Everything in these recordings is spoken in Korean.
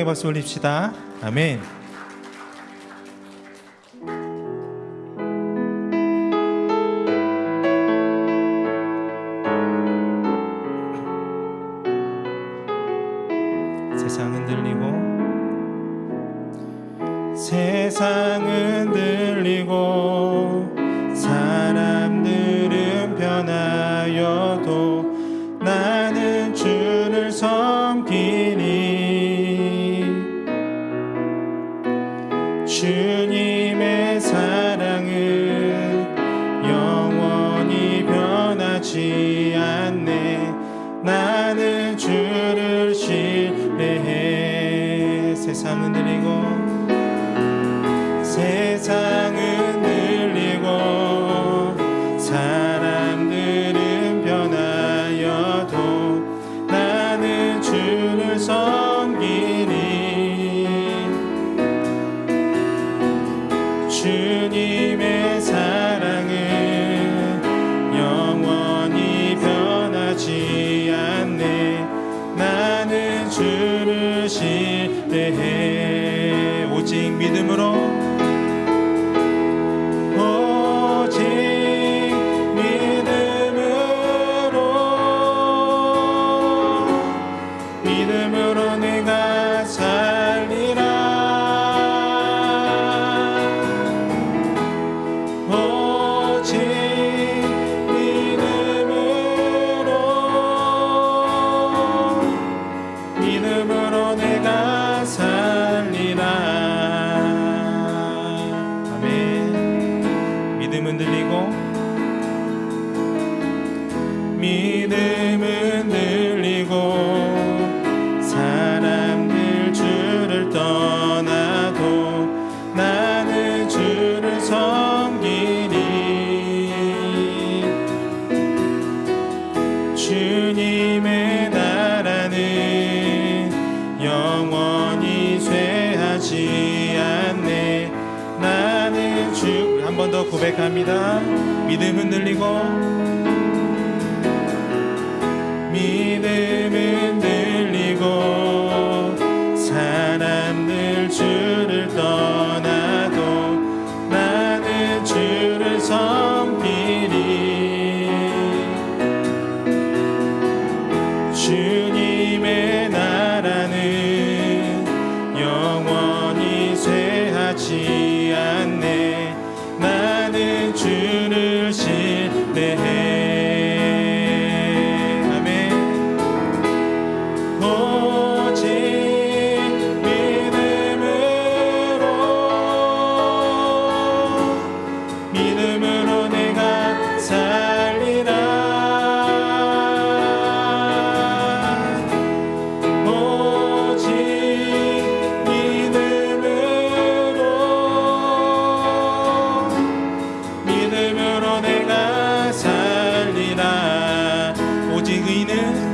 영광의 박수 올립시다. 아멘. 세상은 들리고 사람들은 변하여도 나는 주를 섬기니 주님의 사랑은 영원히 변하지 않네. 나는 주를 신뢰해. 세상은 들리고 세상은 들리고 사람들은 변하여도 나는 주를 섬기니 주님의 사랑은 영원히 변하지 않네. 나는 주를 신뢰해. 오직 믿음으로 내가 살리라. 오직 믿음으로 내가 살리라. 아멘. 믿음은 들리고 믿음은 들리고 사람들 주를 떠나도 나는 주를 섬기니 주님의 나라는 영원히 쇠하지 않네. 나는 주 한 번 더 고백합니다. 믿음은 들리고 믿음은 들리고 사람들 주를 떠나도 나는 주를 섬기니 주님의 나라는 영원히 쇠하지 않네. 나는 주를 신뢰해. 믿음으로 내가 살리라. 오직 믿음으로 내가 살리라. 오직 의는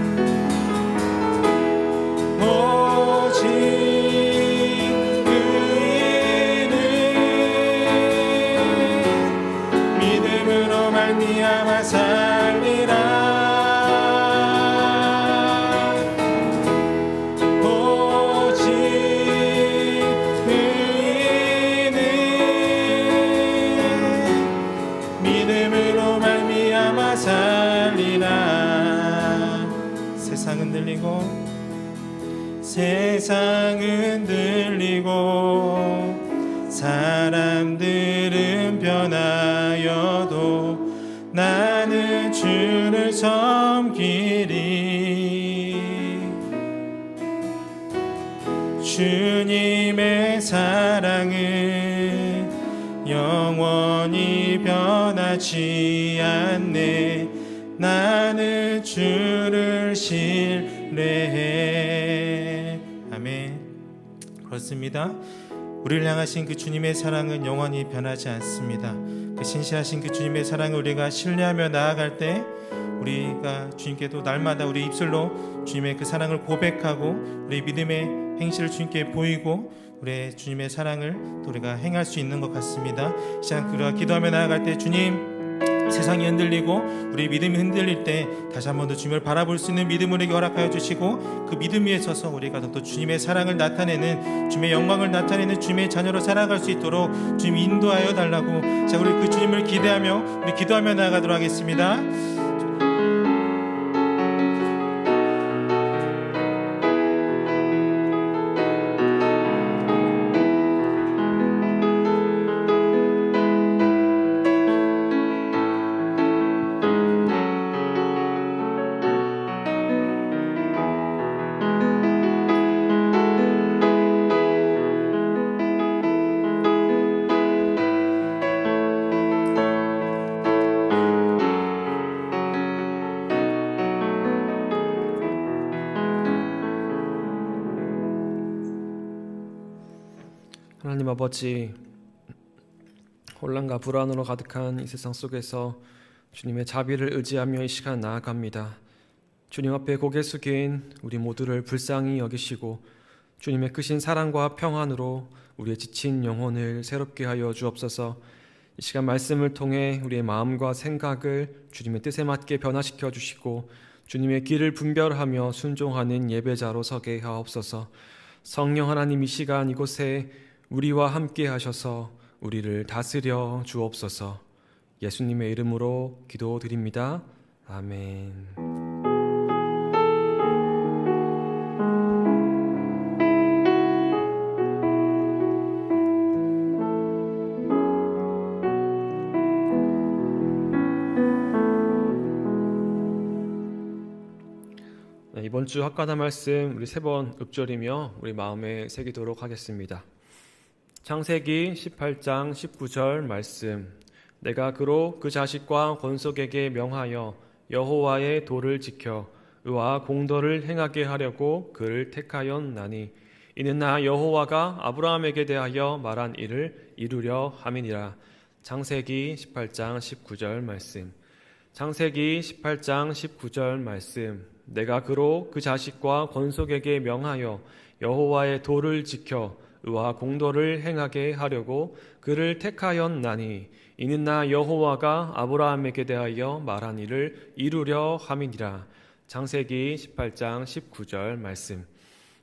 말미암아 살리라. 오직 의인은 믿음으로 말미암아 살리라. 세상은 들리고 세상은 들리고 사람들은 변하여도 나는 주를 섬기리 주님의 사랑은 영원히 변하지 않네. 나는 주를 신뢰해. 아멘. 그렇습니다. 우리를 향하신 그 주님의 사랑은 영원히 변하지 않습니다. 그 신실하신 그 주님의 사랑을 우리가 신뢰하며 나아갈 때 우리가 주님께도 날마다 우리 입술로 주님의 그 사랑을 고백하고 우리 믿음의 행실을 주님께 보이고 우리의 주님의 사랑을 또 우리가 행할 수 있는 것 같습니다. 시간 우리가 기도하며 나아갈 때 주님 세상이 흔들리고 우리 믿음이 흔들릴 때 다시 한 번 더 주님을 바라볼 수 있는 믿음을 우리에게 허락하여 주시고, 그 믿음 위에 서서 우리가 더 주님의 사랑을 나타내는, 주님의 영광을 나타내는 주님의 자녀로 살아갈 수 있도록 주님 인도하여 달라고. 자, 우리 그 주님을 기대하며 우리 기도하며 나아가도록 하겠습니다. 하나님 아버지, 혼란과 불안으로 가득한 이 세상 속에서 주님의 자비를 의지하며 이 시간 나아갑니다. 주님 앞에 고개 숙인 우리 모두를 불쌍히 여기시고 주님의 크신 사랑과 평안으로 우리의 지친 영혼을 새롭게 하여 주옵소서. 이 시간 말씀을 통해 우리의 마음과 생각을 주님의 뜻에 맞게 변화시켜 주시고 주님의 길을 분별하며 순종하는 예배자로 서게 하옵소서. 성령 하나님, 이 시간 이곳에 우리와 함께 하셔서 우리를 다스려 주옵소서. 예수님의 이름으로 기도드립니다. 아멘. 이번 주 학가다 말씀 우리 3번 읊조리며 우리 마음에 새기도록 하겠습니다. 창세기 18장 19절 말씀. 내가 그로 그 자식과 권속에게 명하여 여호와의 도를 지켜 의와 공도를 행하게 하려고 그를 택하였나니 이는 나 여호와가 아브라함에게 대하여 말한 일을 이루려 함이니라. 창세기 18장 19절 말씀. 창세기 18장 19절 말씀. 내가 그로 그 자식과 권속에게 명하여 여호와의 도를 지켜 의와 공도를 행하게 하려고 그를 택하였나니 이는 나 여호와가 아브라함에게 대하여 말한 일을 이루려 함이니라. 창세기 18장 19절 말씀.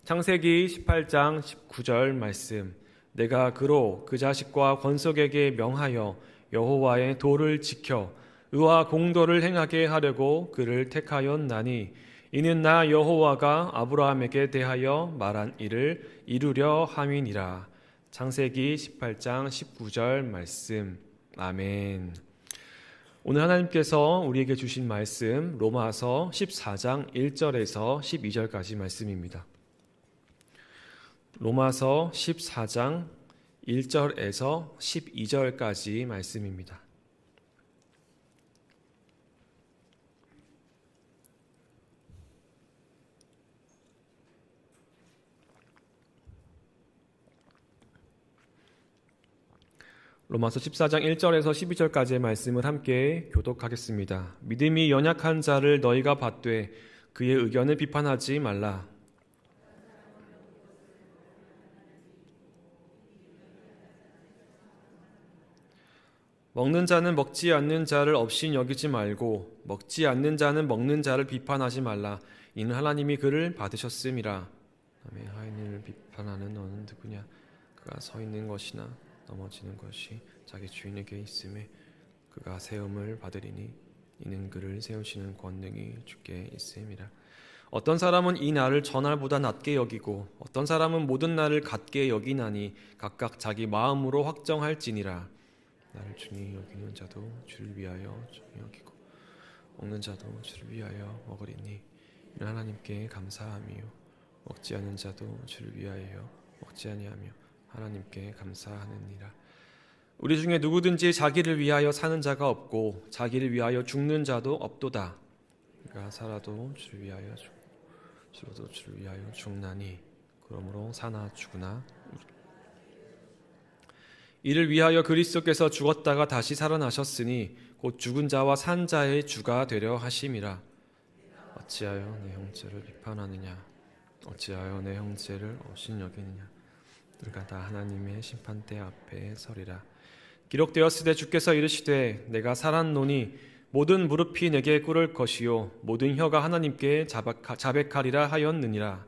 창세기 18장 19절 말씀. 내가 그로 그 자식과 권속에게 명하여 여호와의 도를 지켜 의와 공도를 행하게 하려고 그를 택하였나니 이는 나 여호와가 아브라함에게 대하여 말한 일을 이루려 함이니라. 창세기 18장 19절 말씀. 아멘. 오늘 하나님께서 우리에게 주신 말씀 로마서 14장 1절에서 12절까지 말씀입니다. 로마서 14장 1절에서 12절까지 말씀입니다. 로마서 14장 1절에서 12절까지의 말씀을 함께 교독하겠습니다. 믿음이 연약한 자를 너희가 받되 그의 의견을 비판하지 말라. 먹는 자는 먹지 않는 자를 업신 여기지 말고 먹지 않는 자는 먹는 자를 비판하지 말라. 이는 하나님이 그를 받으셨음이라. 남의 하인을 비판하는 너는 누구냐? 그가 서 있는 것이나 넘어지는 것이 자기 주인에게 있음에 그가 세움을 받으리니 이는 그를 세우시는 권능이 주께 있음이라. 어떤 사람은 이 날을 전날보다 낮게 여기고 어떤 사람은 모든 날을 같게 여기나니 각각 자기 마음으로 확정할지니라. 나를 주니 여기는 자도 주를 위하여 주니 여기고 먹는 자도 주를 위하여 먹으리니 이는 하나님께 감사함이요 먹지 않는 자도 주를 위하여 먹지 아니하며 하나님께 감사하느니라. 우리 중에 누구든지 자기를 위하여 사는 자가 없고 자기를 위하여 죽는 자도 없도다. 그가 살아도 주를 위하여 죽고 죽어도 주를 위하여 죽나니 그러므로 사나 죽으나 이를 위하여 그리스도께서 죽었다가 다시 살아나셨으니 곧 죽은 자와 산 자의 주가 되려 하심이라. 어찌하여 내 형제를 비판하느냐? 어찌하여 내 형제를 업신 여기느냐? 우리가 다 하나님의 심판대 앞에 서리라. 기록되었으되 주께서 이르시되 내가 살았노니 모든 무릎이 내게 꿇을 것이요 모든 혀가 하나님께 자백하리라 하였느니라.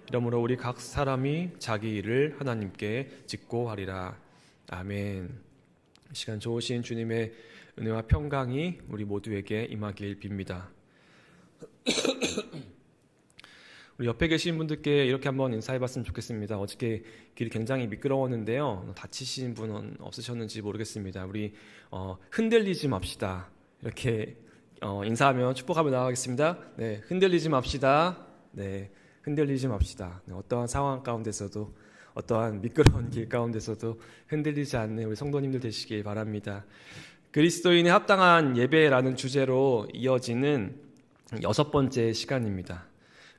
이러므로 우리 각 사람이 자기 일을 하나님께 직고하리라. 아멘. 이 시간 좋으신 주님의 은혜와 평강이 우리 모두에게 임하길 빕니다. 우리 옆에 계신 분들께 이렇게 한번 인사해봤으면 좋겠습니다. 어저께 길이 굉장히 미끄러웠는데요. 다치신 분은 없으셨는지 모르겠습니다. 우리 흔들리지 맙시다. 이렇게 인사하면 축복하며 나가겠습니다. 네, 흔들리지 맙시다. 네, 흔들리지 맙시다. 네, 어떠한 상황 가운데서도 어떠한 미끄러운 길 가운데서도 흔들리지 않는 우리 성도님들 되시길 바랍니다. 그리스도인의 합당한 예배라는 주제로 이어지는 6번째 시간입니다.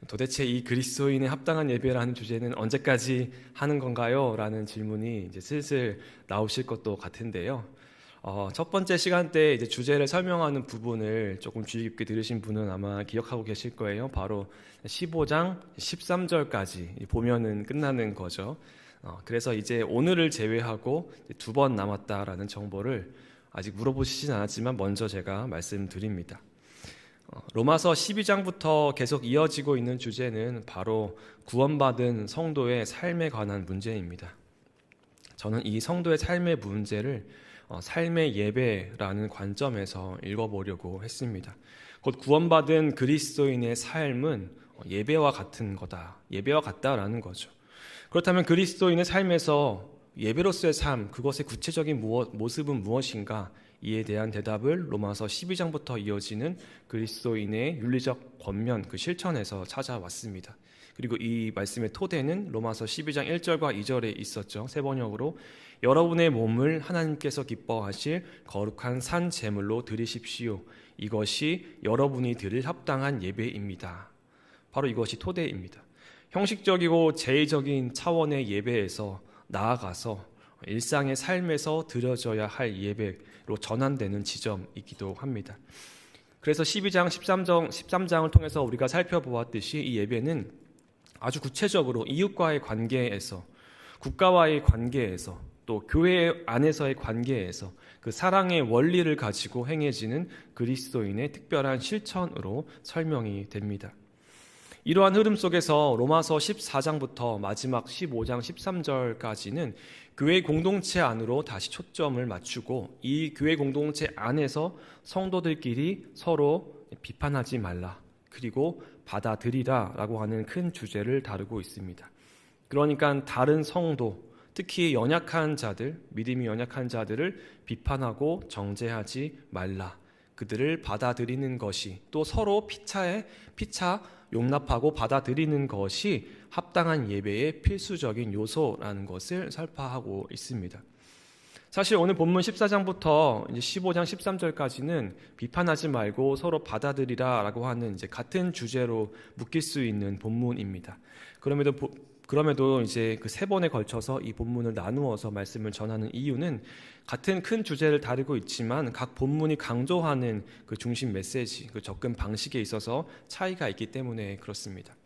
도대체 이 그리스도인의 합당한 예배라는 주제는 언제까지 하는 건가요? 라는 질문이 이제 슬슬 나오실 것도 같은데요. 첫 번째 시간 때 이제 주제를 설명하는 부분을 조금 주의 깊게 들으신 분은 아마 기억하고 계실 거예요. 바로 15장 13절까지 보면은 끝나는 거죠. 그래서 이제 오늘을 제외하고 2번 남았다라는 정보를 아직 물어보시진 않았지만 먼저 제가 말씀드립니다. 로마서 12장부터 계속 이어지고 있는 주제는 바로 구원받은 성도의 삶에 관한 문제입니다. 저는 이 성도의 삶의 문제를 삶의 예배라는 관점에서 읽어보려고 했습니다. 곧 구원받은 그리스도인의 삶은 예배와 같은 거다. 예배와 같다라는 거죠. 그렇다면 그리스도인의 삶에서 예배로서의 삶, 그것의 구체적인 모습은 무엇인가? 이에 대한 대답을 로마서 12장부터 이어지는 그리스도인의 윤리적 권면, 그 실천에서 찾아왔습니다. 그리고 이 말씀의 토대는 로마서 12장 1절과 2절에 있었죠. 세 번역으로 여러분의 몸을 하나님께서 기뻐하실 거룩한 산 제물로 드리십시오. 이것이 여러분이 드릴 합당한 예배입니다. 바로 이것이 토대입니다. 형식적이고 제의적인 차원의 예배에서 나아가서 일상의 삶에서 드려져야 할 예배로 전환되는 지점이기도 합니다. 그래서 12장, 13장을 통해서 우리가 살펴보았듯이 이 예배는 아주 구체적으로 이웃과의 관계에서, 국가와의 관계에서, 또 교회 안에서의 관계에서 그 사랑의 원리를 가지고 행해지는 그리스도인의 특별한 실천으로 설명이 됩니다. 이러한 흐름 속에서 로마서 14장부터 마지막 15장 13절까지는 교회 공동체 안으로 다시 초점을 맞추고 이 교회 공동체 안에서 성도들끼리 서로 비판하지 말라, 그리고 받아들이라 라고 하는 큰 주제를 다루고 있습니다. 그러니까 다른 성도, 특히 연약한 자들, 믿음이 연약한 자들을 비판하고 정죄하지 말라, 그들을 받아들이는 것이, 또 서로 피차 용납하고 받아들이는 것이 합당한 예배의 필수적인 요소라는 것을 설파하고 있습니다. 사실 오늘 본문 14장부터 이제 15장 13절까지는 비판하지 말고 서로 받아들이라라고 하는 이제 같은 주제로 묶일 수 있는 본문입니다. 그럼에도 이제 그 3번에 걸쳐서 이 본문을 나누어서 말씀을 전하는 이유는 같은 큰 주제를 다루고 있지만 각 본문이 강조하는 그 중심 메시지, 그 접근 방식에 있어서 차이가 있기 때문에 그렇습니다.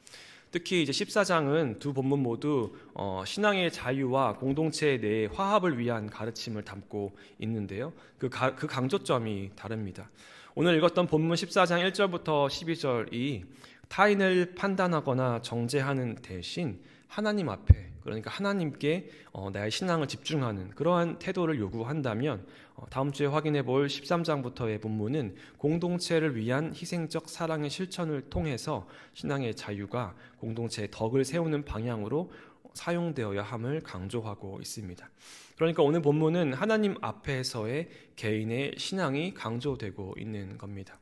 특히 이제 14장은 두 본문 모두 신앙의 자유와 공동체 내의 화합을 위한 가르침을 담고 있는데요. 그 강조점이 다릅니다. 오늘 읽었던 본문 14장 1절부터 12절이 타인을 판단하거나 정죄하는 대신 하나님 앞에, 그러니까 하나님께 나의 신앙을 집중하는 그러한 태도를 요구한다면 다음 주에 확인해 볼 13장부터의 본문은 공동체를 위한 희생적 사랑의 실천을 통해서 신앙의 자유가 공동체의 덕을 세우는 방향으로 사용되어야 함을 강조하고 있습니다. 그러니까 오늘 본문은 하나님 앞에서의 개인의 신앙이 강조되고 있는 겁니다.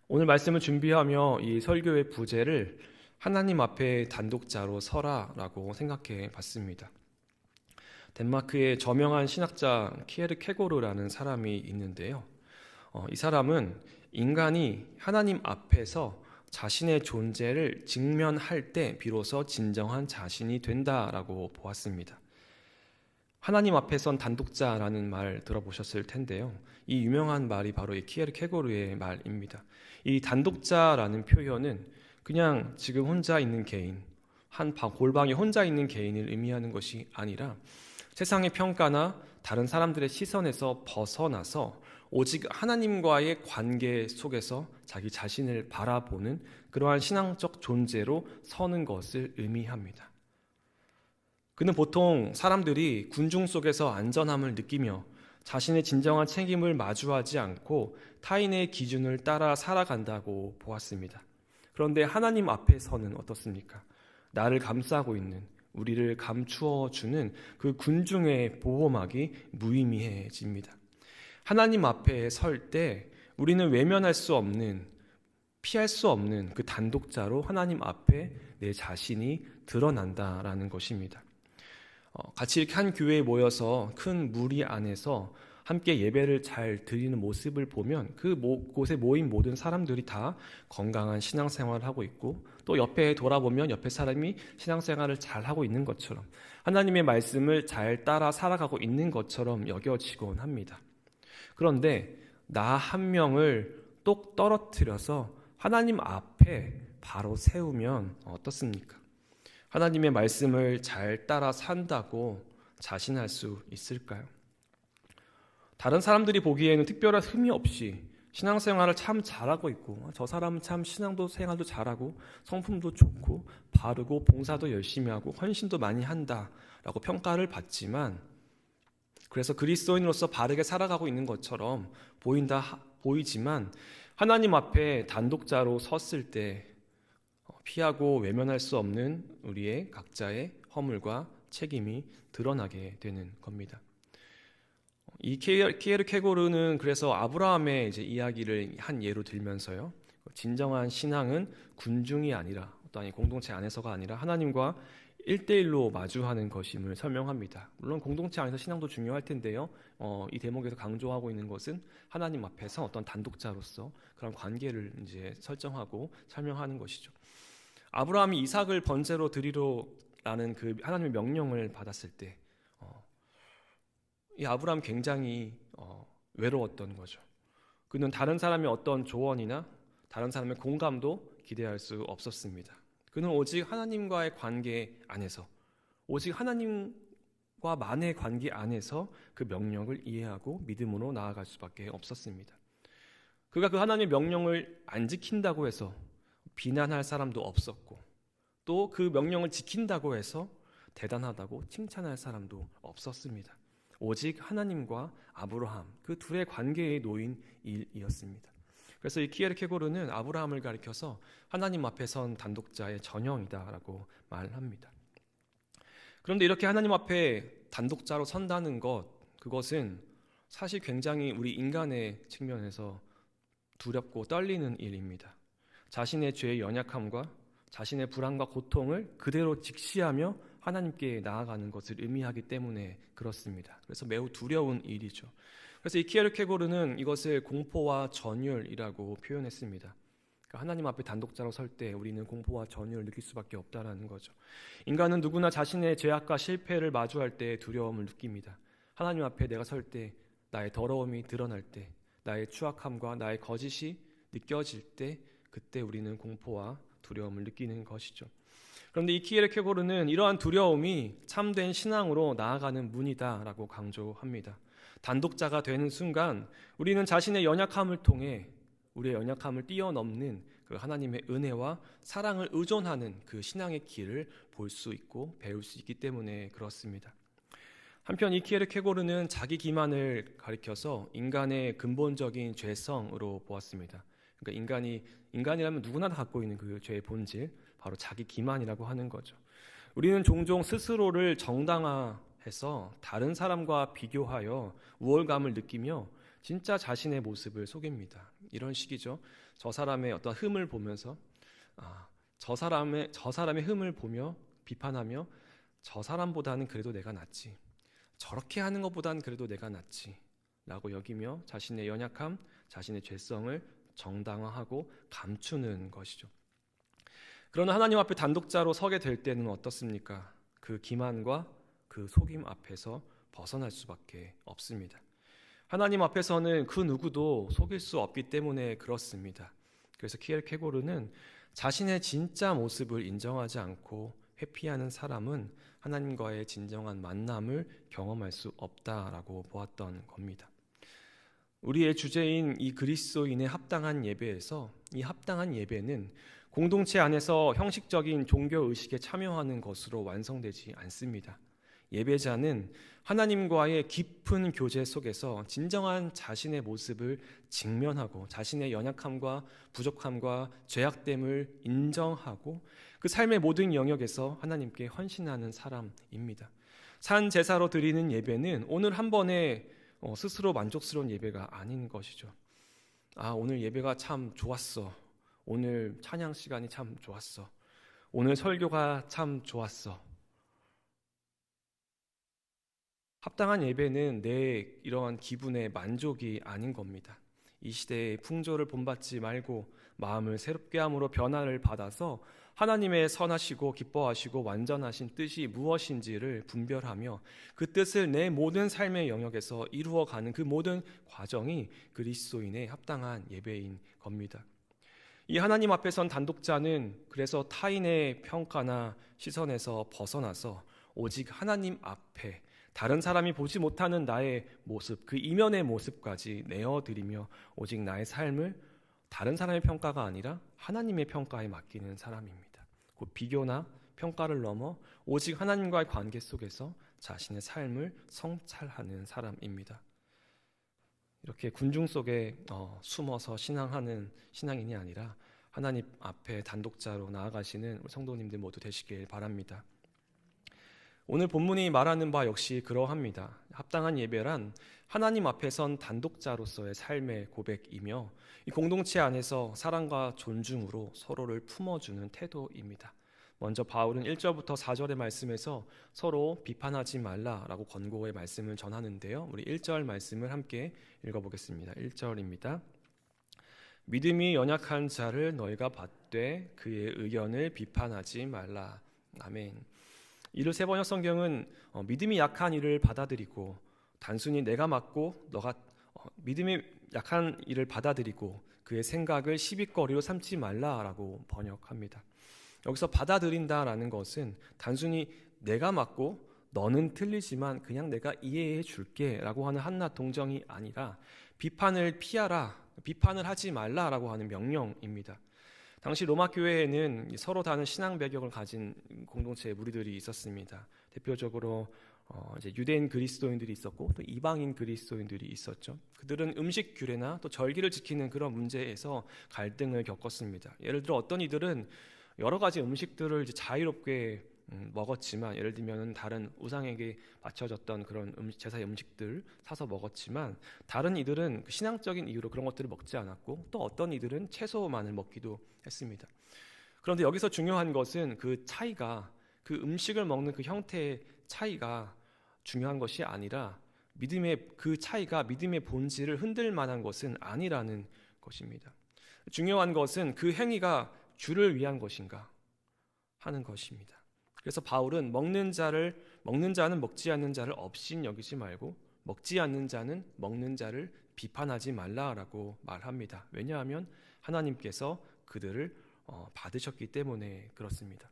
오늘 말씀을 준비하며 이 설교의 부제를 하나님 앞에 단독자로 서라라고 생각해 봤습니다. 덴마크의 저명한 신학자 키에르 케고르라는 사람이 있는데요. 이 사람은 인간이 하나님 앞에서 자신의 존재를 직면할 때 비로소 진정한 자신이 된다라고 보았습니다. 하나님 앞에선 단독자라는 말 들어보셨을 텐데요. 이 유명한 말이 바로 이 키에르 케고르의 말입니다. 이 단독자라는 표현은 그냥 지금 혼자 있는 개인, 한 골방에 혼자 있는 개인을 의미하는 것이 아니라 세상의 평가나 다른 사람들의 시선에서 벗어나서 오직 하나님과의 관계 속에서 자기 자신을 바라보는 그러한 신앙적 존재로 서는 것을 의미합니다. 그는 보통 사람들이 군중 속에서 안전함을 느끼며 자신의 진정한 책임을 마주하지 않고 타인의 기준을 따라 살아간다고 보았습니다. 그런데 하나님 앞에서는 어떻습니까? 나를 감싸고 있는, 우리를 감추어 주는 그 군중의 보호막이 무의미해집니다. 하나님 앞에 설 때 우리는 외면할 수 없는, 피할 수 없는 그 단독자로 하나님 앞에 내 자신이 드러난다라는 것입니다. 같이 이렇게 한 교회에 모여서 큰 무리 안에서 함께 예배를 잘 드리는 모습을 보면 그곳에 모인 모든 사람들이 다 건강한 신앙생활을 하고 있고, 또 옆에 돌아보면 옆에 사람이 신앙생활을 잘 하고 있는 것처럼 하나님의 말씀을 잘 따라 살아가고 있는 것처럼 여겨지곤 합니다. 그런데 나 한 명을 똑 떨어뜨려서 하나님 앞에 바로 세우면 어떻습니까? 하나님의 말씀을 잘 따라 산다고 자신할 수 있을까요? 다른 사람들이 보기에는 특별한 흠이 없이 신앙생활을 참 잘하고 있고, 저 사람은 참 신앙도 생활도 잘하고 성품도 좋고 바르고 봉사도 열심히 하고 헌신도 많이 한다라고 평가를 받지만, 그래서 그리스도인으로서 바르게 살아가고 있는 것처럼 보이지만 하나님 앞에 단독자로 섰을 때 피하고 외면할 수 없는 우리의 각자의 허물과 책임이 드러나게 되는 겁니다. 이 키에르 케고르는 그래서 아브라함의 이제 이야기를 한 예로 들면서요, 진정한 신앙은 군중이 아니라 어떤 공동체 안에서가 아니라 하나님과 1대1로 마주하는 것임을 설명합니다. 물론 공동체 안에서 신앙도 중요할 텐데요, 이 대목에서 강조하고 있는 것은 하나님 앞에서 어떤 단독자로서 그런 관계를 이제 설정하고 설명하는 것이죠. 아브라함이 이삭을 번제로 드리로라는 그 하나님의 명령을 받았을 때, 이 아브라함 굉장히 외로웠던 거죠. 그는 다른 사람의 어떤 조언이나 다른 사람의 공감도 기대할 수 없었습니다. 그는 오직 하나님과의 관계 안에서, 오직 하나님과만의 관계 안에서 그 명령을 이해하고 믿음으로 나아갈 수밖에 없었습니다. 그가 그 하나님의 명령을 안 지킨다고 해서 비난할 사람도 없었고, 또 그 명령을 지킨다고 해서 대단하다고 칭찬할 사람도 없었습니다. 오직 하나님과 아브라함, 그 둘의 관계에 놓인 일이었습니다. 그래서 이 키에르 케고르는 아브라함을 가리켜서 하나님 앞에 선 단독자의 전형이다라고 말합니다. 그런데 이렇게 하나님 앞에 단독자로 선다는 그것은 사실 굉장히 우리 인간의 측면에서 두렵고 떨리는 일입니다. 자신의 죄의 연약함과 자신의 불안과 고통을 그대로 직시하며 하나님께 나아가는 것을 의미하기 때문에 그렇습니다. 그래서 매우 두려운 일이죠. 그래서 이 키에르 케고르는 이것을 공포와 전율이라고 표현했습니다. 그러니까 하나님 앞에 단독자로 설 때 우리는 공포와 전율을 느낄 수밖에 없다는 거죠. 인간은 누구나 자신의 죄악과 실패를 마주할 때 두려움을 느낍니다. 하나님 앞에 내가 설 때, 나의 더러움이 드러날 때, 나의 추악함과 나의 거짓이 느껴질 때, 그때 우리는 공포와 두려움을 느끼는 것이죠. 그런데 이 키에르 케고르는 이러한 두려움이 참된 신앙으로 나아가는 문이다라고 강조합니다. 단독자가 되는 순간 우리는 자신의 연약함을 통해 우리의 연약함을 뛰어넘는 그 하나님의 은혜와 사랑을 의존하는 그 신앙의 길을 볼 수 있고 배울 수 있기 때문에 그렇습니다. 한편 이 키에르 케고르는 자기 기만을 가리켜서 인간의 근본적인 죄성으로 보았습니다. 그러니까 인간이라면 누구나 다 갖고 있는 그 죄의 본질, 바로 자기 기만이라고 하는 거죠. 우리는 종종 스스로를 정당화해서 다른 사람과 비교하여 우월감을 느끼며 진짜 자신의 모습을 속입니다. 이런 식이죠. 저 사람의 어떤 흠을 보면서 저 사람의 흠을 보며 비판하며 저 사람보다는 그래도 내가 낫지, 저렇게 하는 것보다는 그래도 내가 낫지 라고 여기며 자신의 연약함, 자신의 죄성을 정당화하고 감추는 것이죠. 그러나 하나님 앞에 단독자로 서게 될 때는 어떻습니까? 그 기만과 그 속임 앞에서 벗어날 수밖에 없습니다. 하나님 앞에서는 그 누구도 속일 수 없기 때문에 그렇습니다. 그래서 키에르 케고르는 자신의 진짜 모습을 인정하지 않고 회피하는 사람은 하나님과의 진정한 만남을 경험할 수 없다라고 보았던 겁니다. 우리의 주제인 이 그리스도인의 합당한 예배에서 이 합당한 예배는 공동체 안에서 형식적인 종교 의식에 참여하는 것으로 완성되지 않습니다. 예배자는 하나님과의 깊은 교제 속에서 진정한 자신의 모습을 직면하고 자신의 연약함과 부족함과 죄악됨을 인정하고 그 삶의 모든 영역에서 하나님께 헌신하는 사람입니다. 산 제사로 드리는 예배는 오늘 한 번에 스스로 만족스러운 예배가 아닌 것이죠. 오늘 예배가 참 좋았어. 오늘 찬양 시간이 참 좋았어. 오늘 설교가 참 좋았어. 합당한 예배는 내 이러한 기분의 만족이 아닌 겁니다. 이 시대의 풍조를 본받지 말고 마음을 새롭게 함으로 변화를 받아서 하나님의 선하시고 기뻐하시고 완전하신 뜻이 무엇인지를 분별하며 그 뜻을 내 모든 삶의 영역에서 이루어가는 그 모든 과정이 그리스도인의 합당한 예배인 겁니다. 이 하나님 앞에 선 단독자는 그래서 타인의 평가나 시선에서 벗어나서 오직 하나님 앞에 다른 사람이 보지 못하는 나의 모습, 그 이면의 모습까지 내어드리며 오직 나의 삶을 다른 사람의 평가가 아니라 하나님의 평가에 맡기는 사람입니다. 곧 비교나 평가를 넘어 오직 하나님과의 관계 속에서 자신의 삶을 성찰하는 사람입니다. 이렇게 군중 속에 숨어서 신앙하는 신앙인이 아니라 하나님 앞에 단독자로 나아가시는 성도님들 모두 되시길 바랍니다. 오늘 본문이 말하는 바 역시 그러합니다. 합당한 예배란 하나님 앞에 선 단독자로서의 삶의 고백이며 이 공동체 안에서 사랑과 존중으로 서로를 품어주는 태도입니다. 먼저 바울은 1절부터 4절의 말씀에서 서로 비판하지 말라라고 권고의 말씀을 전하는데요. 우리 1절 말씀을 함께 읽어보겠습니다. 1절입니다. 믿음이 연약한 자를 너희가 받되 그의 의견을 비판하지 말라. 아멘. 이를 세번역 성경은 믿음이 약한 이를 받아들이고 단순히 내가 맞고 너가 믿음이 약한 이를 받아들이고 그의 생각을 시비거리로 삼지 말라라고 번역합니다. 여기서 받아들인다라는 것은 단순히 내가 맞고 너는 틀리지만 그냥 내가 이해해 줄게 라고 하는 한낱 동정이 아니라 비판을 피하라, 비판을 하지 말라라고 하는 명령입니다. 당시 로마 교회에는 서로 다른 신앙 배경을 가진 공동체의 무리들이 있었습니다. 대표적으로 이제 유대인 그리스도인들이 있었고 또 이방인 그리스도인들이 있었죠. 그들은 음식 규례나 또 절기를 지키는 그런 문제에서 갈등을 겪었습니다. 예를 들어 어떤 이들은 여러 가지 음식들을 이제 자유롭게 먹었지만, 예를 들면 다른 우상에게 바쳐졌던 그런 제사의 음식들 사서 먹었지만, 다른 이들은 신앙적인 이유로 그런 것들을 먹지 않았고, 또 어떤 이들은 채소만을 먹기도 했습니다. 그런데 여기서 중요한 것은 그 차이가, 그 음식을 먹는 그 형태의 차이가 중요한 것이 아니라 믿음의 그 차이가 믿음의 본질을 흔들 만한 것은 아니라는 것입니다. 중요한 것은 그 행위가 주를 위한 것인가 하는 것입니다. 그래서 바울은 먹는 자는 먹지 않는 자를 업신 여기지 말고 먹지 않는 자는 먹는 자를 비판하지 말라라고 말합니다. 왜냐하면 하나님께서 그들을 받으셨기 때문에 그렇습니다.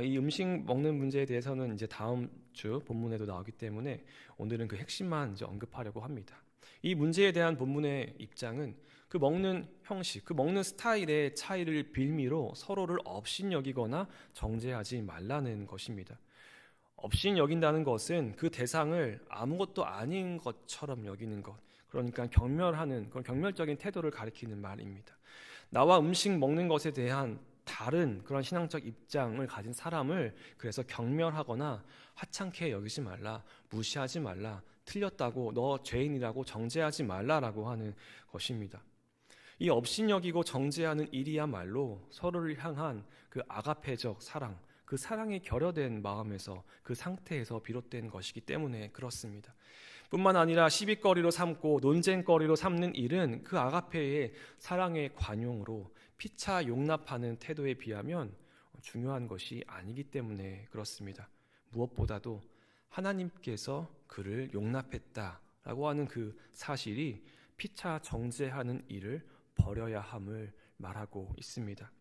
이 음식 먹는 문제에 대해서는 이제 다음 주 본문에도 나오기 때문에 오늘은 그 핵심만 이제 언급하려고 합니다. 이 문제에 대한 본문의 입장은 그 먹는 형식, 그 먹는 스타일의 차이를 빌미로 서로를 업신여기거나 정죄하지 말라는 것입니다. 업신여긴다는 것은 그 대상을 아무것도 아닌 것처럼 여기는 것, 그러니까 경멸하는 그런 경멸적인 태도를 가리키는 말입니다. 나와 음식 먹는 것에 대한 다른 그런 신앙적 입장을 가진 사람을 그래서 경멸하거나 하찮게 여기지 말라, 무시하지 말라, 틀렸다고 너 죄인이라고 정죄하지 말라라고 하는 것입니다. 이 업신여기고 정죄하는 일이야말로 서로를 향한 그 아가페적 사랑, 그 사랑이 결여된 마음에서 그 상태에서 비롯된 것이기 때문에 그렇습니다. 뿐만 아니라 시비거리로 삼고 논쟁거리로 삼는 일은 그 아가페의 사랑의 관용으로 피차 용납하는 태도에 비하면 중요한 것이 아니기 때문에 그렇습니다. 무엇보다도 하나님께서 그를 용납했다라고 하는 그 사실이 피차 정죄하는 일을 버려야 함을 말하고 있습니다.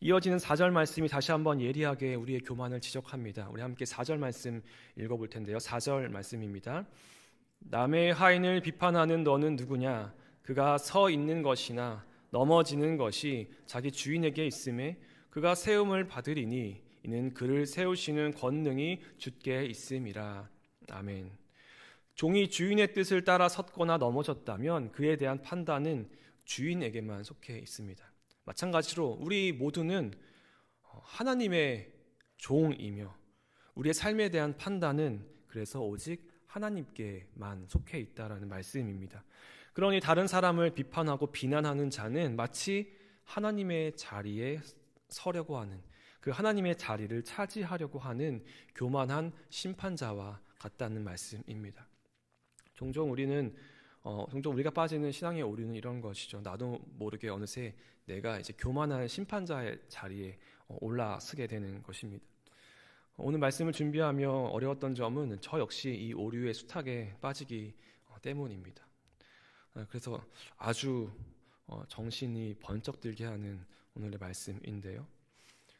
이어지는 4절 말씀이 다시 한번 예리하게 우리의 교만을 지적합니다. 우리 함께 4절 말씀 읽어볼 텐데요. 4절 말씀입니다. 남의 하인을 비판하는 너는 누구냐? 그가 서 있는 것이나 넘어지는 것이 자기 주인에게 있음에 그가 세움을 받으리니 이는 그를 세우시는 권능이 주께 있음이라. 아멘. 종이 주인의 뜻을 따라 섰거나 넘어졌다면 그에 대한 판단은 주인에게만 속해 있습니다. 마찬가지로 우리 모두는 하나님의 종이며 우리의 삶에 대한 판단은 그래서 오직 하나님께만 속해 있다라는 말씀입니다. 그러니 다른 사람을 비판하고 비난하는 자는 마치 하나님의 자리에 서려고 하는, 그 하나님의 자리를 차지하려고 하는 교만한 심판자와 같다는 말씀입니다. 종종 우리가 빠지는 신앙의 오류는 이런 것이죠. 나도 모르게 어느새 내가 이제 교만한 심판자의 자리에 올라서게 되는 것입니다. 오늘 말씀을 준비하며 어려웠던 점은 저 역시 이 오류의 수탉에 빠지기 때문입니다. 그래서 아주 정신이 번쩍 들게 하는 오늘의 말씀인데요.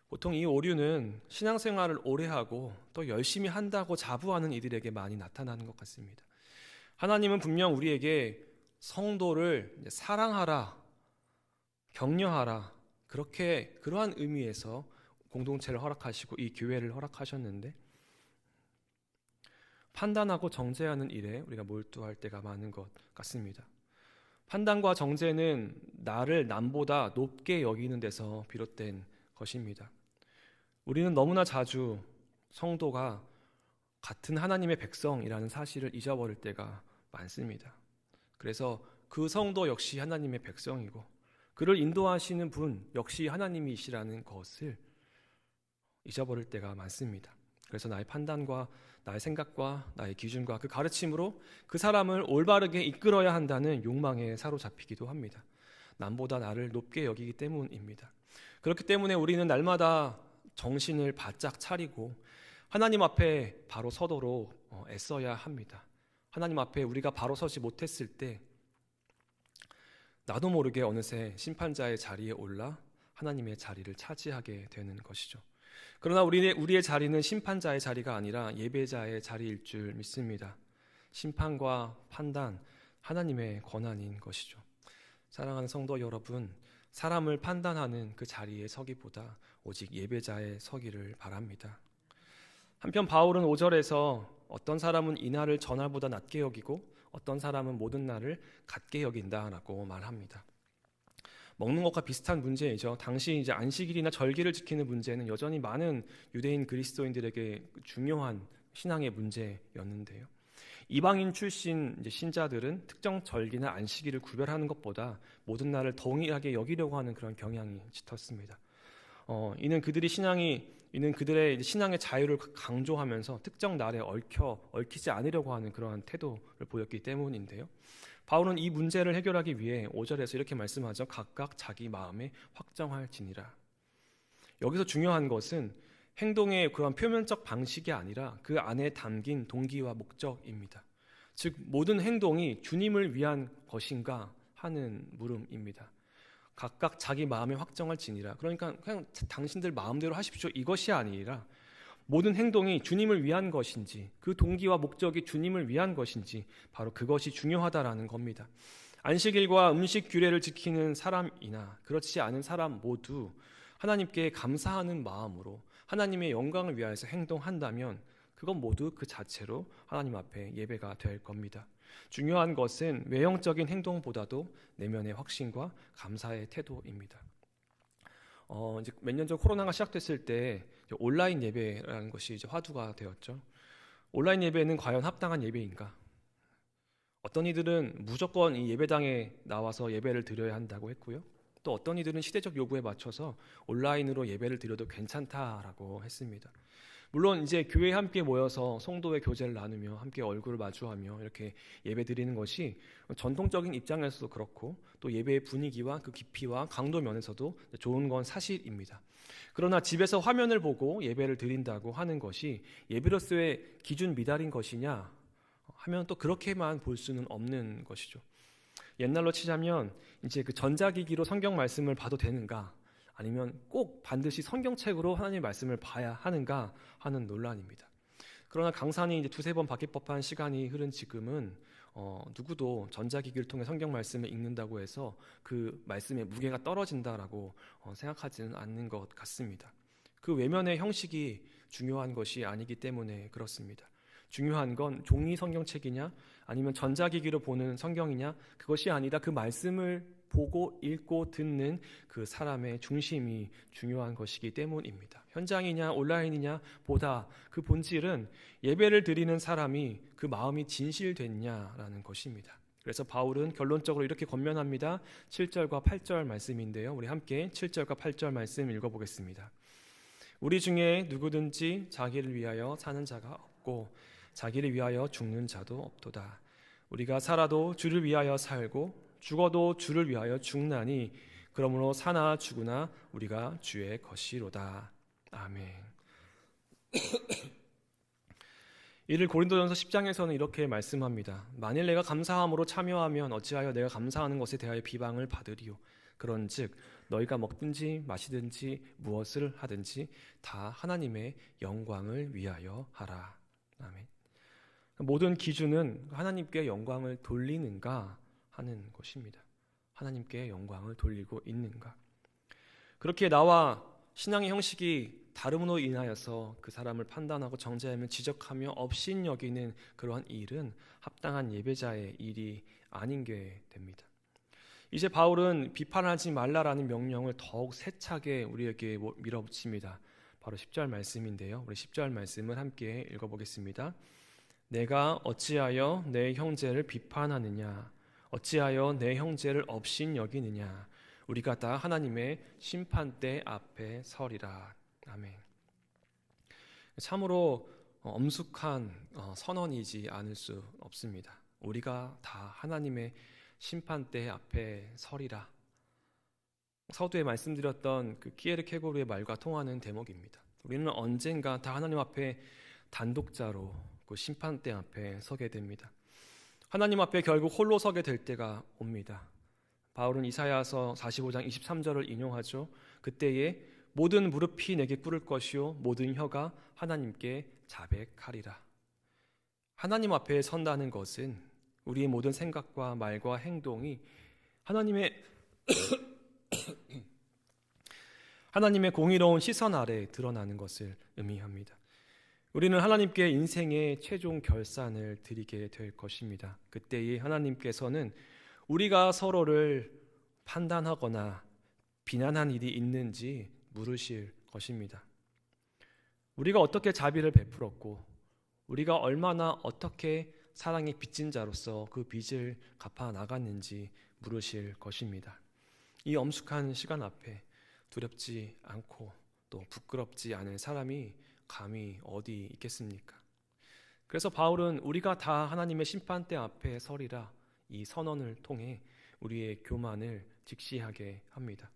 보통 이 오류는 신앙생활을 오래 하고 또 열심히 한다고 자부하는 이들에게 많이 나타나는 것 같습니다. 하나님은 분명 우리에게 성도를 사랑하라, 격려하라, 그러한 의미에서 공동체를 허락하시고 이 교회를 허락하셨는데 판단하고 정죄하는 일에 우리가 몰두할 때가 많은 것 같습니다. 판단과 정죄는 나를 남보다 높게 여기는 데서 비롯된 것입니다. 우리는 너무나 자주 성도가 같은 하나님의 백성이라는 사실을 잊어버릴 때가 많습니다. 그래서 그 성도 역시 하나님의 백성이고 그를 인도하시는 분 역시 하나님이시라는 것을 잊어버릴 때가 많습니다. 그래서 나의 판단과 나의 생각과 나의 기준과 그 가르침으로 그 사람을 올바르게 이끌어야 한다는 욕망에 사로잡히기도 합니다. 남보다 나를 높게 여기기 때문입니다. 그렇기 때문에 우리는 날마다 정신을 바짝 차리고 하나님 앞에 바로 서도록 애써야 합니다. 하나님 앞에 우리가 바로 서지 못했을 때 나도 모르게 어느새 심판자의 자리에 올라 하나님의 자리를 차지하게 되는 것이죠. 그러나 우리의 자리는 심판자의 자리가 아니라 예배자의 자리일 줄 믿습니다. 심판과 판단, 하나님의 권한인 것이죠. 사랑하는 성도 여러분, 사람을 판단하는 그 자리에 서기보다 오직 예배자에 서기를 바랍니다. 한편 바울은 5절에서 어떤 사람은 이날을 전날보다 낮게 여기고 어떤 사람은 모든 날을 같게 여긴다라고 말합니다. 먹는 것과 비슷한 문제이죠. 당시 이제 안식일이나 절기를 지키는 문제는 여전히 많은 유대인 그리스도인들에게 중요한 신앙의 문제였는데요. 이방인 출신 이제 신자들은 특정 절기나 안식일을 구별하는 것보다 모든 날을 동일하게 여기려고 하는 그런 경향이 짙었습니다. 이는 그들의 신앙의 자유를 강조하면서 특정 날에 얽히지 않으려고 하는 그러한 태도를 보였기 때문인데요. 바울은 이 문제를 해결하기 위해 5절에서 이렇게 말씀하죠. 각각 자기 마음에 확정할지니라. 여기서 중요한 것은 행동의 그런 표면적 방식이 아니라 그 안에 담긴 동기와 목적입니다. 즉 모든 행동이 주님을 위한 것인가 하는 물음입니다. 각각 자기 마음에 확정할지니라. 그러니까 그냥 당신들 마음대로 하십시오. 이것이 아니라 모든 행동이 주님을 위한 것인지 그 동기와 목적이 주님을 위한 것인지 바로 그것이 중요하다라는 겁니다. 안식일과 음식 규례를 지키는 사람이나 그렇지 않은 사람 모두 하나님께 감사하는 마음으로 하나님의 영광을 위하여서 행동한다면 그건 모두 그 자체로 하나님 앞에 예배가 될 겁니다. 중요한 것은 외형적인 행동보다도 내면의 확신과 감사의 태도입니다. 이제 몇 년 전 코로나가 시작됐을 때 온라인 예배라는 것이 이제 화두가 되었죠. 온라인 예배는 과연 합당한 예배인가? 어떤 이들은 무조건 이 예배당에 나와서 예배를 드려야 한다고 했고요. 또 어떤 이들은 시대적 요구에 맞춰서 온라인으로 예배를 드려도 괜찮다라고 했습니다. 물론 이제 교회에 함께 모여서 성도의 교제를 나누며 함께 얼굴을 마주하며 이렇게 예배 드리는 것이 전통적인 입장에서도 그렇고 또 예배의 분위기와 그 깊이와 강도 면에서도 좋은 건 사실입니다. 그러나 집에서 화면을 보고 예배를 드린다고 하는 것이 예배로서의 기준 미달인 것이냐 하면 또 그렇게만 볼 수는 없는 것이죠. 옛날로 치자면 이제 그 전자기기로 성경 말씀을 봐도 되는가? 아니면 꼭 반드시 성경책으로 하나님의 말씀을 봐야 하는가 하는 논란입니다. 그러나 강산이 이제 두세 번 바뀔 법한 시간이 흐른 지금은 누구도 전자기기를 통해 성경 말씀을 읽는다고 해서 그 말씀의 무게가 떨어진다라고 생각하지는 않는 것 같습니다. 그 외면의 형식이 중요한 것이 아니기 때문에 그렇습니다. 중요한 건 종이 성경책이냐 아니면 전자기기로 보는 성경이냐, 그것이 아니라 그 말씀을 보고 읽고 듣는 그 사람의 중심이 중요한 것이기 때문입니다. 현장이냐 온라인이냐 보다 그 본질은 예배를 드리는 사람이 그 마음이 진실됐냐라는 것입니다. 그래서 바울은 결론적으로 이렇게 권면합니다. 7절과 8절 말씀인데요. 우리 함께 7절과 8절 말씀 읽어보겠습니다. 우리 중에 누구든지 자기를 위하여 사는 자가 없고 자기를 위하여 죽는 자도 없도다. 우리가 살아도 주를 위하여 살고 죽어도 주를 위하여 죽나니 그러므로 사나 죽으나 우리가 주의 것이로다. 아멘. 이를 고린도전서 10장에서는 이렇게 말씀합니다. 만일 내가 감사함으로 참여하면 어찌하여 내가 감사하는 것에 대하여 비방을 받으리요. 그런즉 너희가 먹든지 마시든지 무엇을 하든지 다 하나님의 영광을 위하여 하라. 아멘. 모든 기준은 하나님께 영광을 돌리는가 하는 것입니다. 하나님께 영광을 돌리고 있는가. 그렇게 나와 신앙의 형식이 다름으로 인하여서 그 사람을 판단하고 정죄하며 지적하며 업신여기는 그러한 일은 합당한 예배자의 일이 아닌 게 됩니다. 이제 바울은 비판하지 말라라는 명령을 더욱 세차게 우리에게 밀어붙입니다. 바로 10절 말씀인데요. 우리 10절 말씀을 함께 읽어보겠습니다. 내가 어찌하여 내 형제를 비판하느냐, 어찌하여 내 형제를 업신여기느냐, 우리가 다 하나님의 심판대 앞에 서리라. 아멘. 참으로 엄숙한 선언이지 않을 수 없습니다. 우리가 다 하나님의 심판대 앞에 서리라. 서두에 말씀드렸던 그 키에르케고르의 말과 통하는 대목입니다. 우리는 언젠가 다 하나님 앞에 단독자로 그 심판대 앞에 서게 됩니다. 하나님 앞에 결국 홀로 서게 될 때가 옵니다. 바울은 이사야서 45장 23절을 인용하죠. 그때에 모든 무릎이 내게 꿇을 것이요 모든 혀가 하나님께 자백하리라. 하나님 앞에 선다는 것은 우리의 모든 생각과 말과 행동이 하나님의 공의로운 시선 아래 드러나는 것을 의미합니다. 우리는 하나님께 인생의 최종 결산을 드리게 될 것입니다. 그때에 하나님께서는 우리가 서로를 판단하거나 비난한 일이 있는지 물으실 것입니다. 우리가 어떻게 자비를 베풀었고 우리가 얼마나 어떻게 사랑의 빚진 자로서 그 빚을 갚아 나갔는지 물으실 것입니다. 이 엄숙한 시간 앞에 두렵지 않고 또 부끄럽지 않은 사람이 감히 어디 있겠습니까? 그래서 바울은 우리가 다 하나님의 심판대 앞에 서리라 이 선언을 통해 우리의 교만을 직시하게 합니다.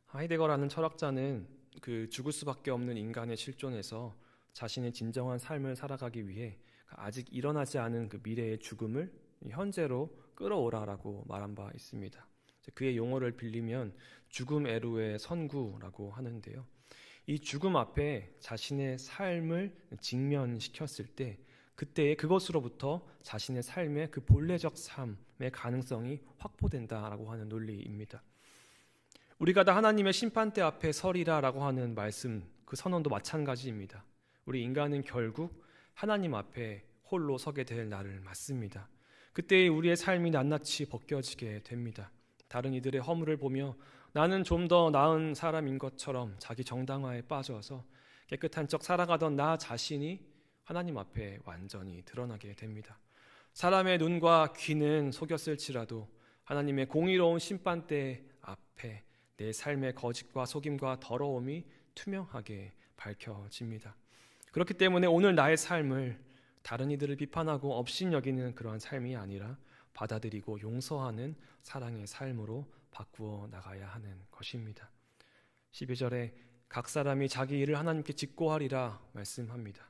하이데거라는 철학자는 그 죽을 수밖에 없는 인간의 실존에서 자신의 진정한 삶을 살아가기 위해 아직 일어나지 않은 그 미래의 죽음을 현재로 끌어오라라고 말한 바 있습니다. 그의 용어를 빌리면 죽음 애루의 선구라고 하는데요. 이 죽음 앞에 자신의 삶을 직면시켰을 때 그때의 그것으로부터 자신의 삶의 그 본래적 삶의 가능성이 확보된다라고 하는 논리입니다. 우리가 다 하나님의 심판대 앞에 서리라라고 하는 말씀, 그 선언도 마찬가지입니다. 우리 인간은 결국 하나님 앞에 홀로 서게 될 날을 맞습니다. 그때 우리의 삶이 낱낱이 벗겨지게 됩니다. 다른 이들의 허물을 보며 나는 좀 더 나은 사람인 것처럼 자기 정당화에 빠져서 깨끗한 척 살아가던 나 자신이 하나님 앞에 완전히 드러나게 됩니다. 사람의 눈과 귀는 속였을지라도 하나님의 공의로운 심판대 앞에 내 삶의 거짓과 속임과 더러움이 투명하게 밝혀집니다. 그렇기 때문에 오늘 나의 삶을 다른 이들을 비판하고 업신여기는 그러한 삶이 아니라 받아들이고 용서하는 사랑의 삶으로 바꾸어 나가야 하는 것입니다. 12절에 각 사람이 자기 일을 하나님께 직고하리라 말씀합니다.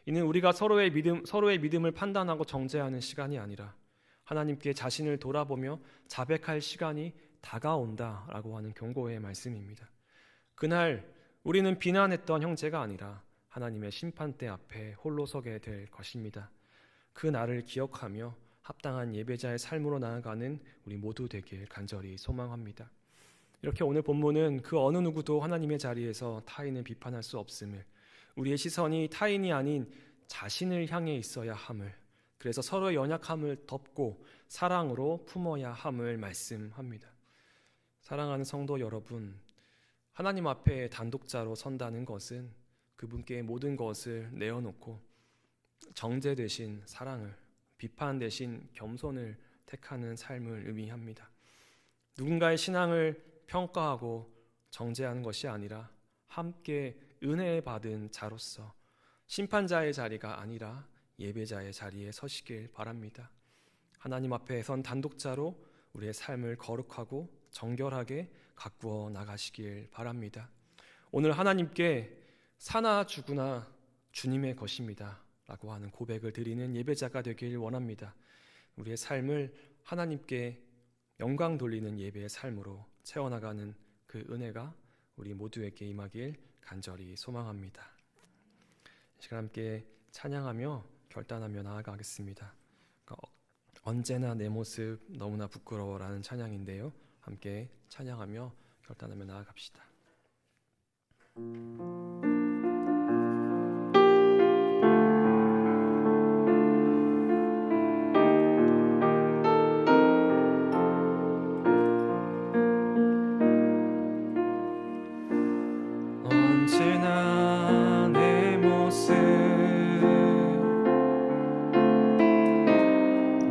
이는 우리가 서로의 믿음을 판단하고 정죄하는 시간이 아니라 하나님께 자신을 돌아보며 자백할 시간이 다가온다라고 하는 경고의 말씀입니다. 그날 우리는 비난했던 형제가 아니라 하나님의 심판대 앞에 홀로 서게 될 것입니다. 그 날을 기억하며 합당한 예배자의 삶으로 나아가는 우리 모두 되길 간절히 소망합니다. 이렇게 오늘 본문은 그 어느 누구도 하나님의 자리에서 타인을 비판할 수 없음을, 우리의 시선이 타인이 아닌 자신을 향해 있어야 함을, 그래서 서로의 연약함을 덮고 사랑으로 품어야 함을 말씀합니다. 사랑하는 성도 여러분, 하나님 앞에 단독자로 선다는 것은 그분께 모든 것을 내어놓고 정죄 대신 사랑을, 비판 대신 겸손을 택하는 삶을 의미합니다. 누군가의 신앙을 평가하고 정죄하는 것이 아니라 함께 은혜 받은 자로서 심판자의 자리가 아니라 예배자의 자리에 서시길 바랍니다. 하나님 앞에 선 단독자로 우리의 삶을 거룩하고 정결하게 가꾸어 나가시길 바랍니다. 오늘 하나님께 사나 죽으나 주님의 것입니다 라고 하는 고백을 드리는 예배자가 되길 원합니다. 우리의 삶을 하나님께 영광 돌리는 예배의 삶으로 채워나가는 그 은혜가 우리 모두에게 임하길 간절히 소망합니다. 이 시간 함께 찬양하며 결단하며 나아가겠습니다. 언제나 내 모습 너무나 부끄러워라는 찬양인데요. 함께 찬양하며 결단하며 나아갑시다. 언제나 내 모습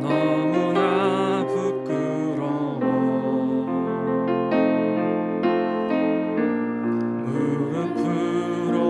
너무나 부끄러워 무릎으로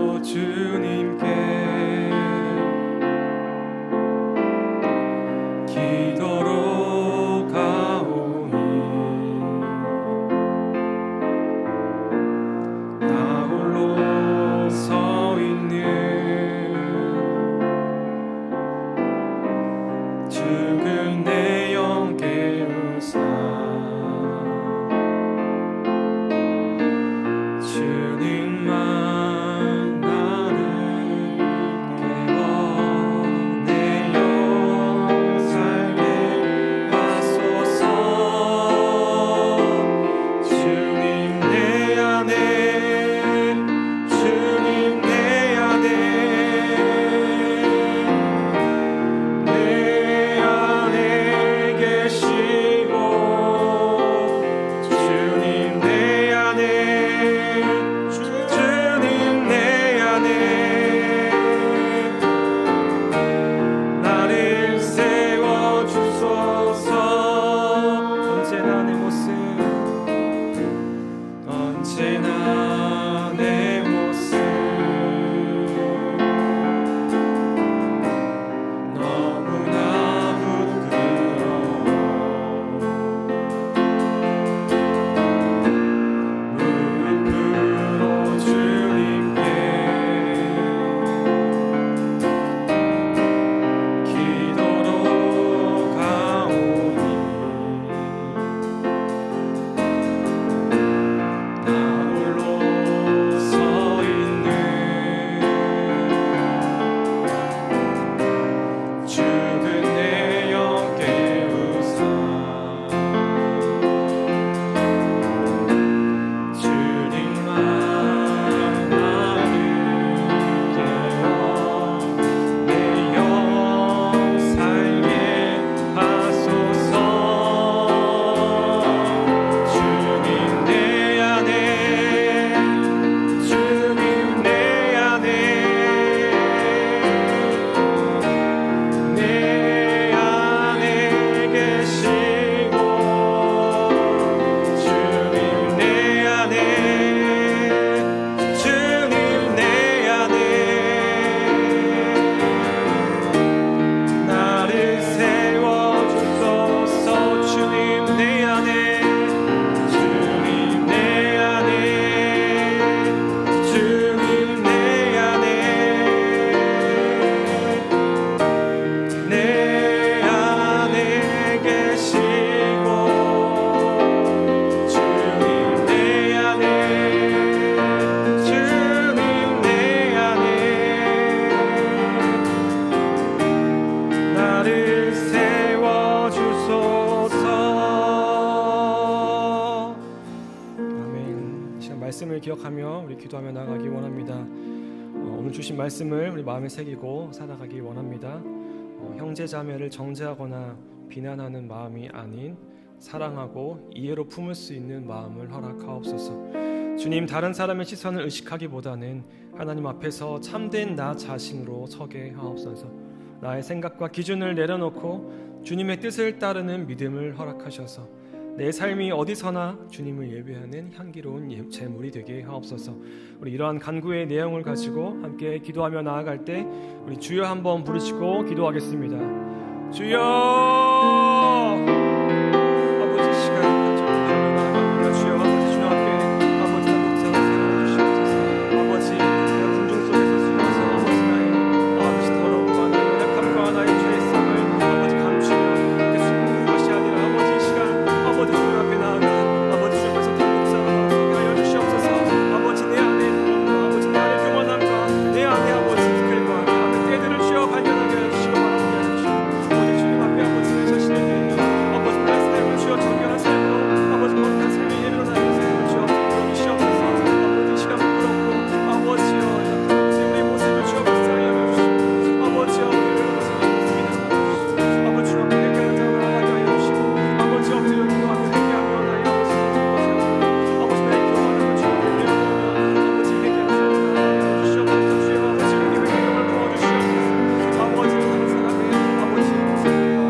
말씀을 기억하며 우리 기도하며 나아가기 원합니다. 오늘 주신 말씀을 우리 마음에 새기고 살아가기 원합니다. 형제 자매를 정죄하거나 비난하는 마음이 아닌 사랑하고 이해로 품을 수 있는 마음을 허락하옵소서. 주님, 다른 사람의 시선을 의식하기보다는 하나님 앞에서 참된 나 자신으로 서게 하옵소서. 나의 생각과 기준을 내려놓고 주님의 뜻을 따르는 믿음을 허락하셔서 내 삶이 어디서나 주님을 예배하는 향기로운 제물이 되게 하옵소서. 우리 이러한 간구의 내용을 가지고 함께 기도하며 나아갈 때 우리 주여 한번 부르시고 기도하겠습니다. 주여! 아버지, 시간 정말 나아갑니다. 주여, 아버지 주님 앞에 아버지 한복자가 세워주시옵소서. 아버지, 내가 군중 속에서 숨어서 아버지 나의 아버지 더러움과 나의 연약함과 나의 죄성을 아버지 감추며 그 숨는 것이 아니라 아버지 이 시간 아버지 주님 앞에 나아가 아버지 주님 앞에서 한복자가 서게 하여 주시옵소서. 아버지 내 안에 무엇과 아버지 내 안에 교만함과 내 안에 아버지 특별과 내 안에 때들을 주여 발견하게 하여 주시고 바라게 하여 주시고 아버지 주님 앞에 아버지 내 자신에게 아버지 나의 삶을 주여 정결한 삶으로 아버지 거룩한 삶에 이르러 나의 삶을 주여 부여 주시옵소서. 아버지 이 시간 부끄럽고 아버지여 우리의 모습을 주여 불쌍히 여겨주시고 아버지여 우리를 모습을 믿으러 아버지 주님 앞에 회개하여 나아가게 하여 주시고 아버지 엎드려 기도하며 회개하며 나의 아버지 나의 교만함을 주여 내려놓으며 아버지 회개하는 삶을 나아가게 주시옵소서. 주여 아버지 우리에게 회개함을 부어주시옵소서. 아버지 다른 사람의 아버지 모습을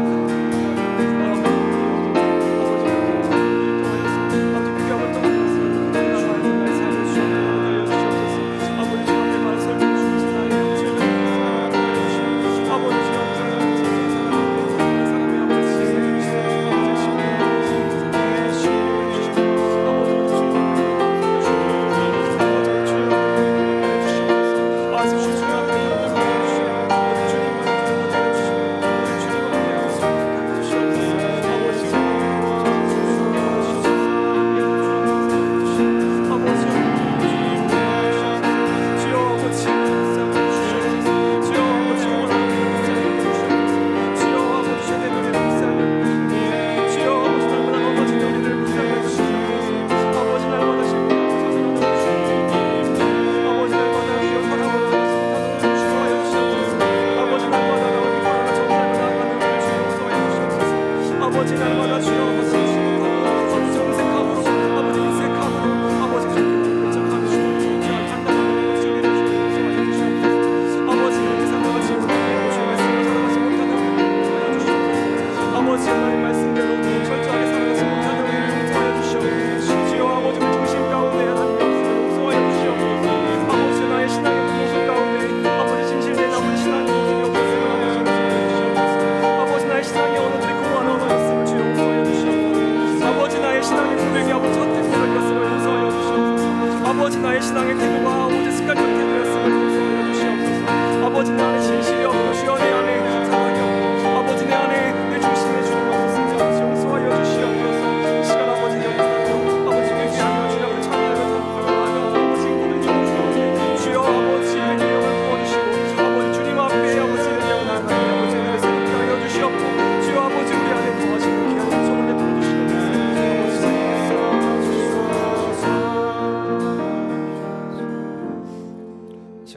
아버지 나의 신앙의 태도가 아버지 습관적 태도였음을 용서하여 주시옵소서. 아버지 나의 진실이 없고 주여 내 안에 사랑이 없고 아버지 내 안에 내 중심에 주님 없었으며 용서하여 주시옵소서. 이 시간 아버지 연단하며 아버지 회개하며 주님 앞에 찬양하며 부르짖으며 아버지 문을 열어주시옵소서. 주여 아버지 회개력을 부어주시고 아버지 주님 앞에 아버지 회개하고 나아가게 아버지 은혜를 새롭게 하여 주시옵고 주여 아버지 우리 안에 거하시는 귀한 음성을 내버려 주시옵소서.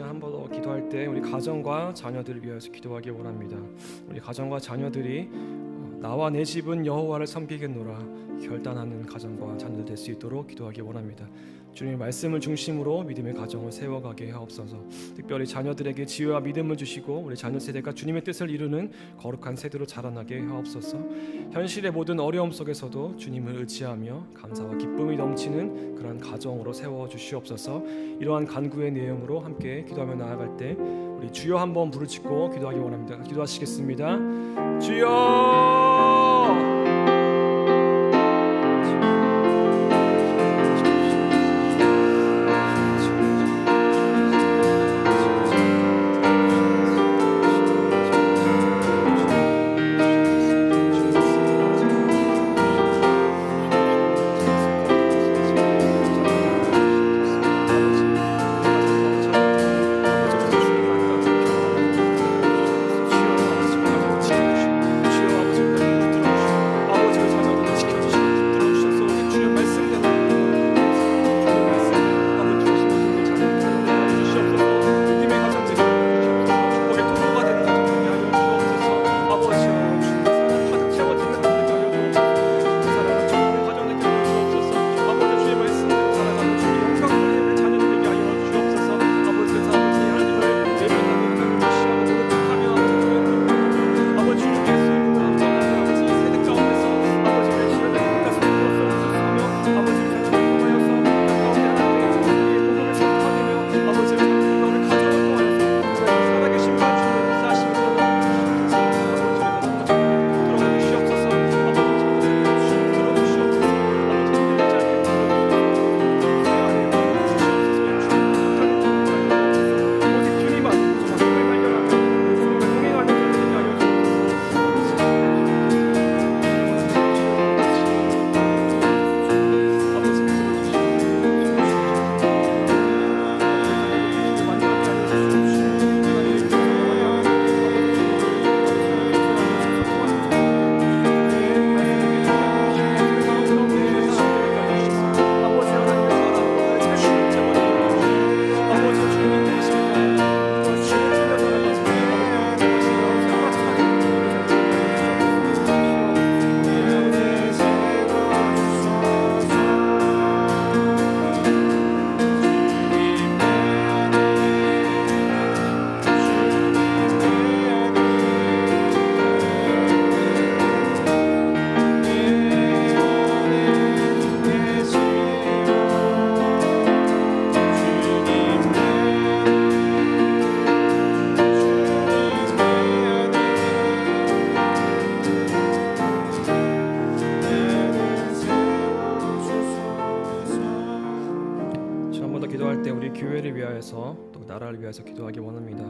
한 번 더 기도할 때 우리 가정과 자녀들을 위해서 기도하기 원합니다. 우리 가정과 자녀들이 나와 내 집은 여호와를 섬기겠노라 결단하는 가정과 자녀들 될 수 있도록 기도하기 원합니다. 주님의 말씀을 중심으로 믿음의 가정을 세워가게 하옵소서. 특별히 자녀들에게 지혜와 믿음을 주시고 우리 자녀 세대가 주님의 뜻을 이루는 거룩한 세대로 자라나게 하옵소서. 현실의 모든 어려움 속에서도 주님을 의지하며 감사와 기쁨이 넘치는 그러한 가정으로 세워 주시옵소서. 이러한 간구의 내용으로 함께 기도하며 나아갈 때 우리 주여 한번 부르짖고 기도하기 원합니다. 기도하시겠습니다. 주여! 주여 기도할 때 우리 교회를 위하여서 또 나라를 위해서 기도하기 원합니다.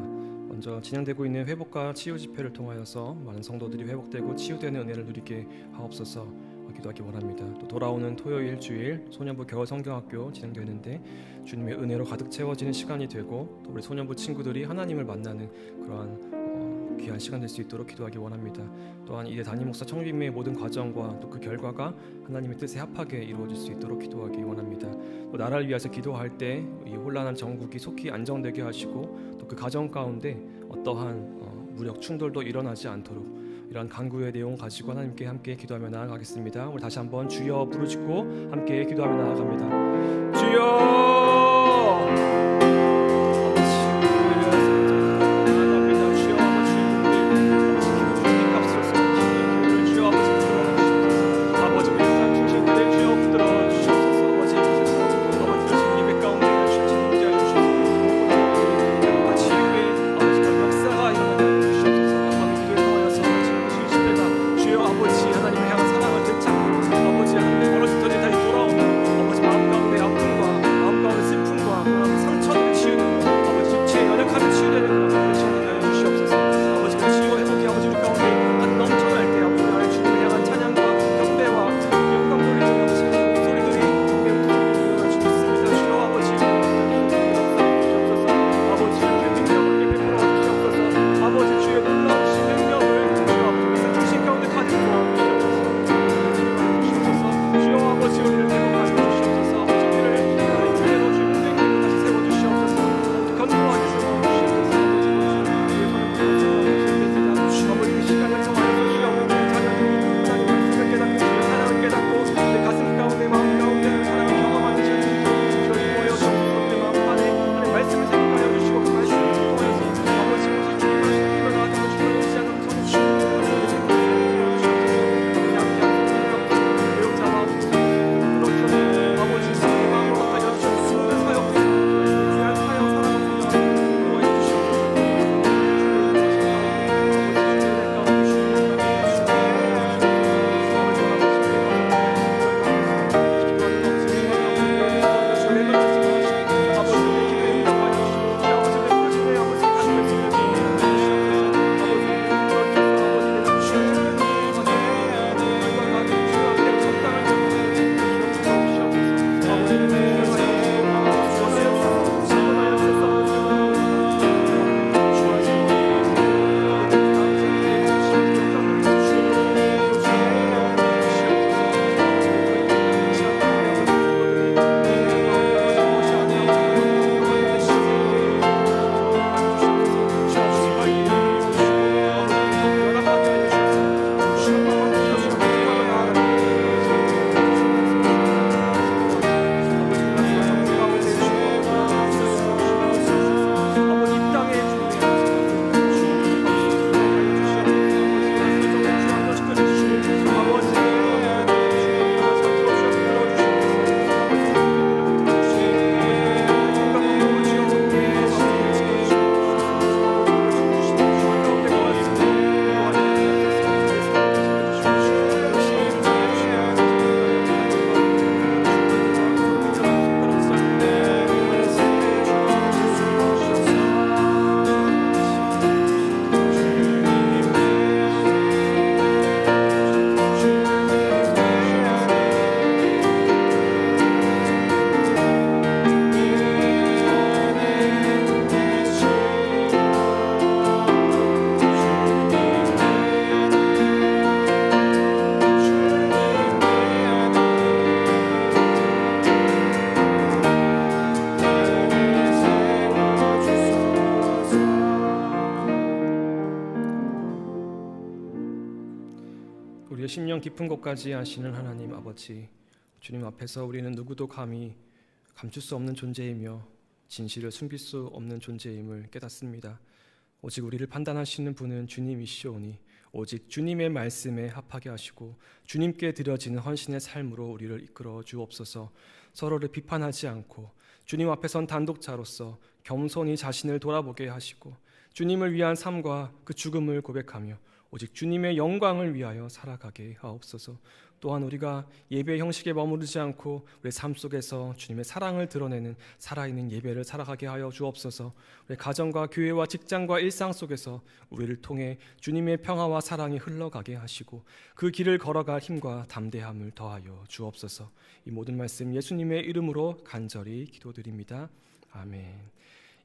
먼저 진행되고 있는 회복과 치유 집회를 통하여서 많은 성도들이 회복되고 치유되는 은혜를 누리게 하옵소서 기도하기 원합니다. 또 돌아오는 토요일 주일 소년부 겨울 성경학교 진행되는데 주님의 은혜로 가득 채워지는 시간이 되고 또 우리 소년부 친구들이 하나님을 만나는 그러한 귀한 시간 될 수 있도록 기도하기 원합니다. 또한 이대 담임 목사 청비매의 모든 과정과 또 그 결과가 하나님의 뜻에 합하게 이루어질 수 있도록 기도하기 원합니다. 또 나라를 위해서 기도할 때 이 혼란한 정국이 속히 안정되게 하시고 또 그 가정 가운데 어떠한 무력 충돌도 일어나지 않도록 이런 간구의 내용 가지고 하나님께 함께 기도하며 나아가겠습니다. 우리 다시 한번 주여 부르짖고 함께 기도하며 나아갑니다. 주여! 우리의 심령 깊은 곳까지 아시는 하나님 아버지, 주님 앞에서 우리는 누구도 감히 감출 수 없는 존재이며 진실을 숨길 수 없는 존재임을 깨닫습니다. 오직 우리를 판단하시는 분은 주님이시오니 오직 주님의 말씀에 합하게 하시고 주님께 드려지는 헌신의 삶으로 우리를 이끌어 주옵소서. 서로를 비판하지 않고 주님 앞에 선 단독자로서 겸손히 자신을 돌아보게 하시고 주님을 위한 삶과 그 죽음을 고백하며 오직 주님의 영광을 위하여 살아가게 하옵소서. 또한 우리가 예배 형식에 머무르지 않고 우리 삶 속에서 주님의 사랑을 드러내는 살아있는 예배를 살아가게 하여 주옵소서. 우리 가정과 교회와 직장과 일상 속에서 우리를 통해 주님의 평화와 사랑이 흘러가게 하시고 그 길을 걸어갈 힘과 담대함을 더하여 주옵소서. 이 모든 말씀 예수님의 이름으로 간절히 기도드립니다. 아멘.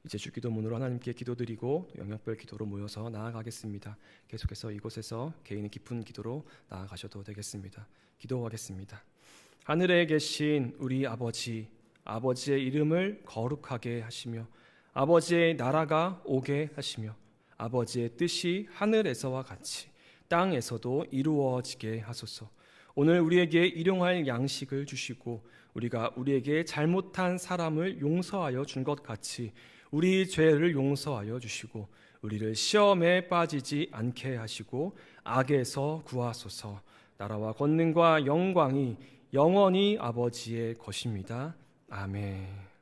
이제 주기도문으로 하나님께 기도드리고 영역별 기도로 모여서 나아가겠습니다. 계속해서 이곳에서 개인의 깊은 기도로 나아가셔도 되겠습니다. 기도하겠습니다. 하늘에 계신 우리 아버지, 아버지의 이름을 거룩하게 하시며 아버지의 나라가 오게 하시며 아버지의 뜻이 하늘에서와 같이 땅에서도 이루어지게 하소서. 오늘 우리에게 일용할 양식을 주시고 우리가 우리에게 잘못한 사람을 용서하여 준 것 같이 우리 죄를 용서하여 주시고 우리를 시험에 빠지지 않게 하시고 악에서 구하소서. 나라와 권능과 영광이 영원히 아버지의 것입니다. 아멘.